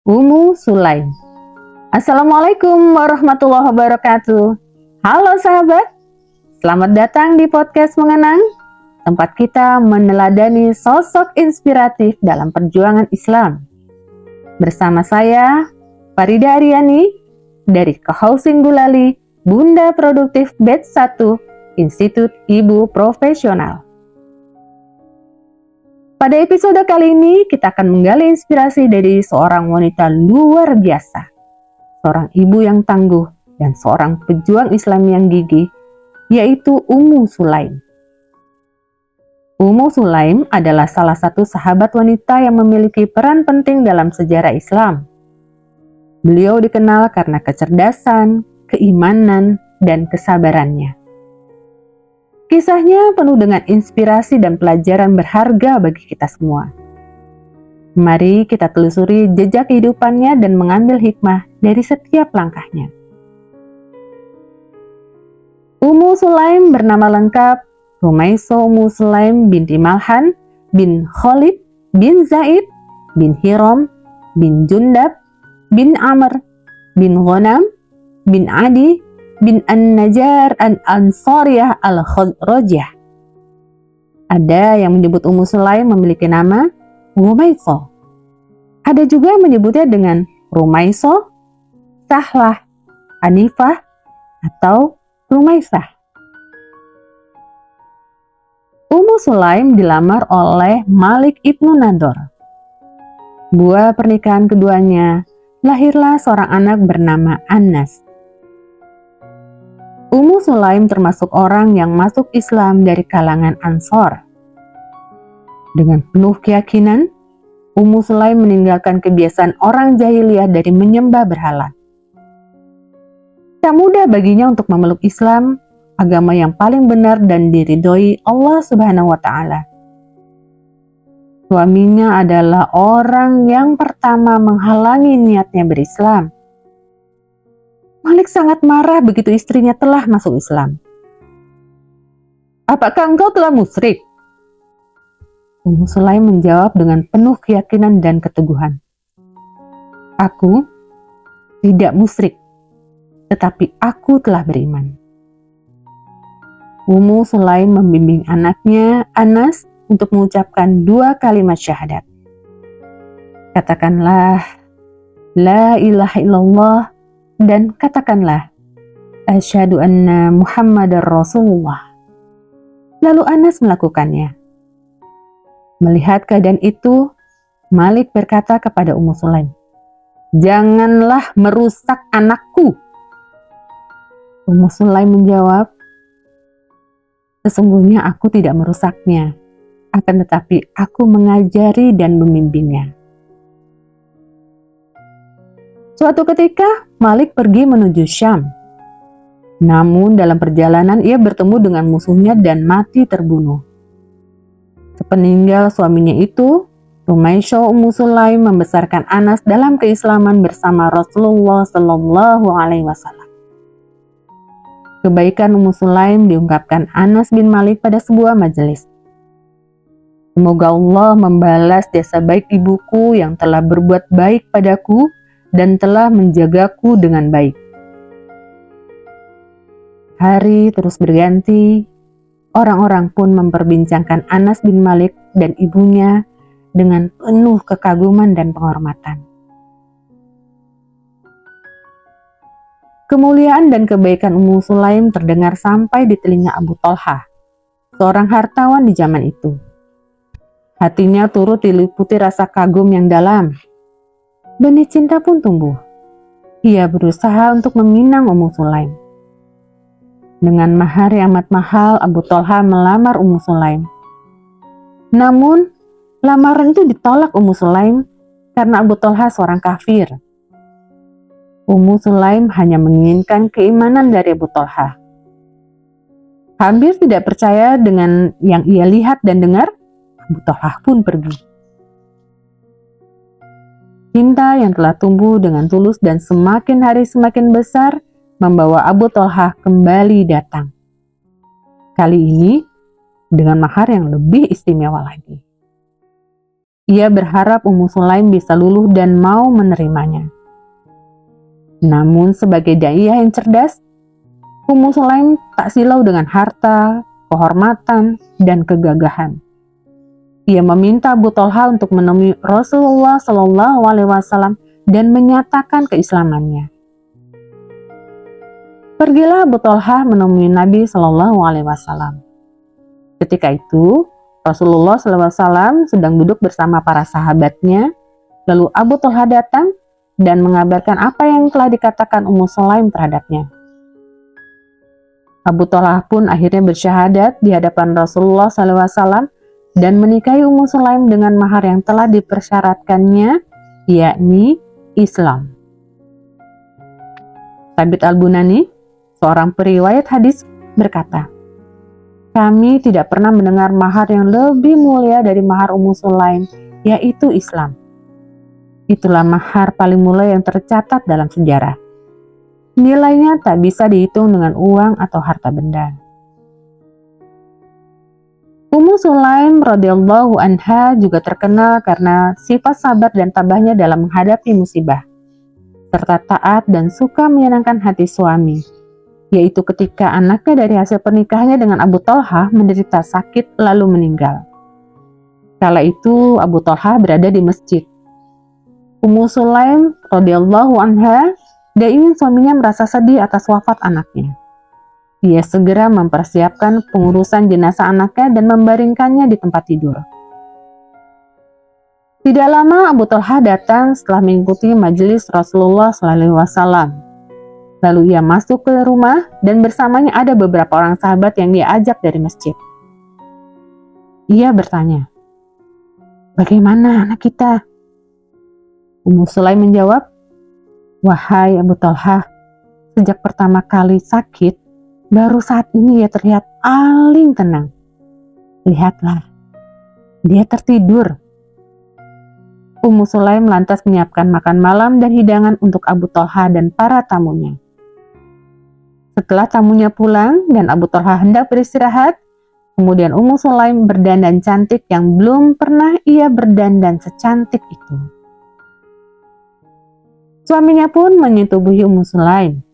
Ummu Sulaim. Assalamualaikum warahmatullahi wabarakatuh. Halo sahabat, selamat datang di podcast Mengenang, tempat kita meneladani sosok inspiratif dalam perjuangan Islam. Bersama saya, Farida Aryani, dari Co-Housing Gulali, Bunda Produktif Batch 1, Institut Ibu Profesional. Pada episode kali ini, kita akan menggali inspirasi dari seorang wanita luar biasa, seorang ibu yang tangguh, dan seorang pejuang Islam yang gigih, yaitu Ummu Sulaim. Ummu Sulaim adalah salah satu sahabat wanita yang memiliki peran penting dalam sejarah Islam. Beliau dikenal karena kecerdasan, keimanan, dan kesabarannya. Kisahnya penuh dengan inspirasi dan pelajaran berharga bagi kita semua. Mari kita telusuri jejak kehidupannya dan mengambil hikmah dari setiap langkahnya. Ummu Sulaim bernama lengkap Rumaiso Ummu Sulaim binti Malhan bin Khalid bin Zaid bin Hiram bin Jundab bin Amr bin Ghanam bin Adi bin An-Najjar Al-Ansariyah Al-Khazrajiyah. Ada yang menyebut Ummu Sulaim memiliki nama Rumaiso. Ada juga yang menyebutnya dengan Rumaiso, Sahlah, Hanifah, atau Rumaisah. Ummu Sulaim dilamar oleh Malik ibnu Nador. Buah pernikahan keduanya, lahirlah seorang anak bernama Anas. Ummu Sulaim termasuk orang yang masuk Islam dari kalangan Ansor. Dengan penuh keyakinan, Ummu Sulaim meninggalkan kebiasaan orang jahiliyah dari menyembah berhala. Tak mudah baginya untuk memeluk Islam, agama yang paling benar dan diridhoi Allah Subhanahu wa Ta'ala. Suaminya adalah orang yang pertama menghalangi niatnya berislam. Malik sangat marah begitu istrinya telah masuk Islam. "Apakah engkau telah musyrik?" Ummu Sulaim menjawab dengan penuh keyakinan dan keteguhan. "Aku tidak musyrik, tetapi aku telah beriman." Ummu Sulaim membimbing anaknya Anas untuk mengucapkan 2 kalimat syahadat. Katakanlah, "La ilaha illallah," dan katakanlah, "Asyhadu anna Muhammadar Rasulullah." Lalu Anas melakukannya. Melihat keadaan itu, Malik berkata kepada Ummu Sulaim, "Janganlah merusak anakku." Ummu Sulaim menjawab, "Sesungguhnya aku tidak merusaknya, akan tetapi aku mengajari dan membimbingnya." Suatu ketika, Malik pergi menuju Syam. Namun dalam perjalanan ia bertemu dengan musuhnya dan mati terbunuh. Sepeninggal suaminya itu, Rumaiso Ummu Sulaim membesarkan Anas dalam keislaman bersama Rasulullah Shallallahu Alaihi Wasallam. Kebaikan Ummu Sulaim diungkapkan Anas bin Malik pada sebuah majelis. "Semoga Allah membalas jasa baik ibuku yang telah berbuat baik padaku dan telah menjagaku dengan baik." Hari terus berganti, orang-orang pun memperbincangkan Anas bin Malik dan ibunya dengan penuh kekaguman dan penghormatan. Kemuliaan dan kebaikan Ummu Sulaim terdengar sampai di telinga Abu Thalhah, seorang hartawan di zaman itu. Hatinya turut diliputi rasa kagum yang dalam. Benih cinta pun tumbuh. Ia berusaha untuk meminang Ummu Sulaim. Dengan mahar yang amat mahal, Abu Thalhah melamar Ummu Sulaim. Namun, lamaran itu ditolak Ummu Sulaim karena Abu Thalhah seorang kafir. Ummu Sulaim hanya menginginkan keimanan dari Abu Thalhah. Hampir tidak percaya dengan yang ia lihat dan dengar, Abu Thalhah pun pergi. Cinta yang telah tumbuh dengan tulus dan semakin hari semakin besar membawa Abu Thalhah kembali datang. Kali ini dengan mahar yang lebih istimewa lagi. Ia berharap Ummu Sulaim bisa luluh dan mau menerimanya. Namun sebagai daiyah yang cerdas, Ummu Sulaim tak silau dengan harta, kehormatan, dan kegagahan. Ia meminta Abu Thalha untuk menemui Rasulullah SAW dan menyatakan keislamannya. Pergilah Abu Thalha menemui Nabi SAW. Ketika itu, Rasulullah SAW sedang duduk bersama para sahabatnya, lalu Abu Thalha datang dan mengabarkan apa yang telah dikatakan Ummu Sulaim terhadapnya. Abu Thalha pun akhirnya bersyahadat di hadapan Rasulullah SAW dan menikahi Ummu Sulaim dengan mahar yang telah dipersyaratkannya, yakni Islam. Thabit Al-Bunani, seorang periwayat hadis, berkata, "Kami tidak pernah mendengar mahar yang lebih mulia dari mahar Ummu Sulaim, yaitu Islam. Itulah mahar paling mulia yang tercatat dalam sejarah. Nilainya tak bisa dihitung dengan uang atau harta benda." Ummu Sulaim radhiyallahu anha juga terkenal karena sifat sabar dan tabahnya dalam menghadapi musibah, serta taat dan suka menyenangkan hati suami, yaitu ketika anaknya dari hasil pernikahannya dengan Abu Thalha menderita sakit lalu meninggal. Kala itu Abu Thalha berada di masjid. Ummu Sulaim radhiyallahu anha tidak ingin suaminya merasa sedih atas wafat anaknya. Ia segera mempersiapkan pengurusan jenazah anaknya dan membaringkannya di tempat tidur. Tidak lama Abu Thalha datang setelah mengikuti majelis Rasulullah SAW. Lalu ia masuk ke rumah dan bersamanya ada beberapa orang sahabat yang dia ajak dari masjid. Ia bertanya, "Bagaimana anak kita?" Ummu Sulaim menjawab, "Wahai Abu Thalha, sejak pertama kali sakit, baru saat ini ia terlihat paling tenang. Lihatlah, dia tertidur." Ummu Sulaim lantas menyiapkan makan malam dan hidangan untuk Abu Thalha dan para tamunya. Setelah tamunya pulang dan Abu Thalha hendak beristirahat, kemudian Ummu Sulaim berdandan cantik yang belum pernah ia berdandan secantik itu. Suaminya pun menyetubuhi Ummu Sulaim.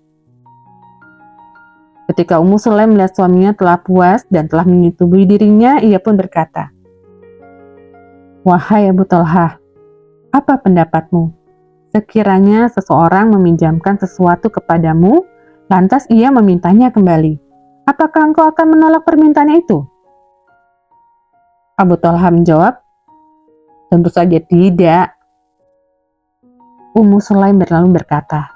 Ketika Ummu Sulaim melihat suaminya telah puas dan telah menyetubuhi dirinya, ia pun berkata, "Wahai Abu Thalha, apa pendapatmu? Sekiranya seseorang meminjamkan sesuatu kepadamu, lantas ia memintanya kembali. Apakah engkau akan menolak permintaannya itu?" Abu Thalha menjawab, "Tentu saja tidak." Ummu Sulaim berlalu berkata,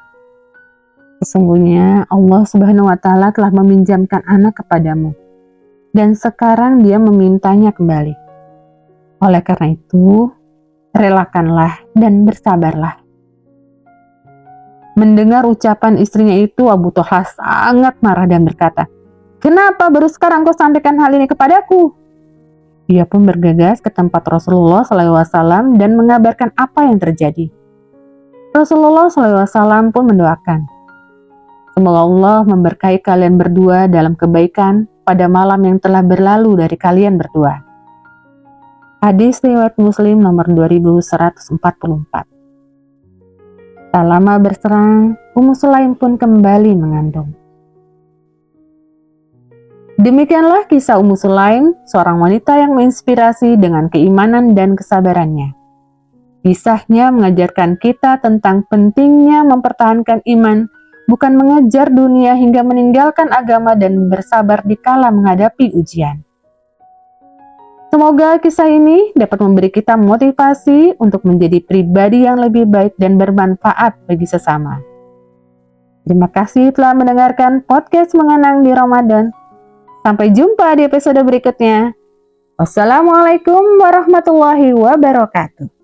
"Sesungguhnya Allah Subhanahu wa Ta'ala telah meminjamkan anak kepadamu, dan sekarang dia memintanya kembali. Oleh karena itu, relakanlah dan bersabarlah." Mendengar ucapan istrinya itu, Abu Thalha sangat marah dan berkata, "Kenapa baru sekarang kau sampaikan hal ini kepadaku?" Ia pun bergegas ke tempat Rasulullah SAW dan mengabarkan apa yang terjadi. Rasulullah SAW pun mendoakan, "Semoga Allah memberkahi kalian berdua dalam kebaikan pada malam yang telah berlalu dari kalian berdua." Hadis riwayat Muslim nomor 2144. Tak lama berserang, Ummu Sulaim pun kembali mengandung. Demikianlah kisah Ummu Sulaim, seorang wanita yang menginspirasi dengan keimanan dan kesabarannya. Kisahnya mengajarkan kita tentang pentingnya mempertahankan iman, bukan mengejar dunia hingga meninggalkan agama dan bersabar di kala menghadapi ujian. Semoga kisah ini dapat memberi kita motivasi untuk menjadi pribadi yang lebih baik dan bermanfaat bagi sesama. Terima kasih telah mendengarkan podcast Mengenang di Ramadan. Sampai jumpa di episode berikutnya. Wassalamualaikum warahmatullahi wabarakatuh.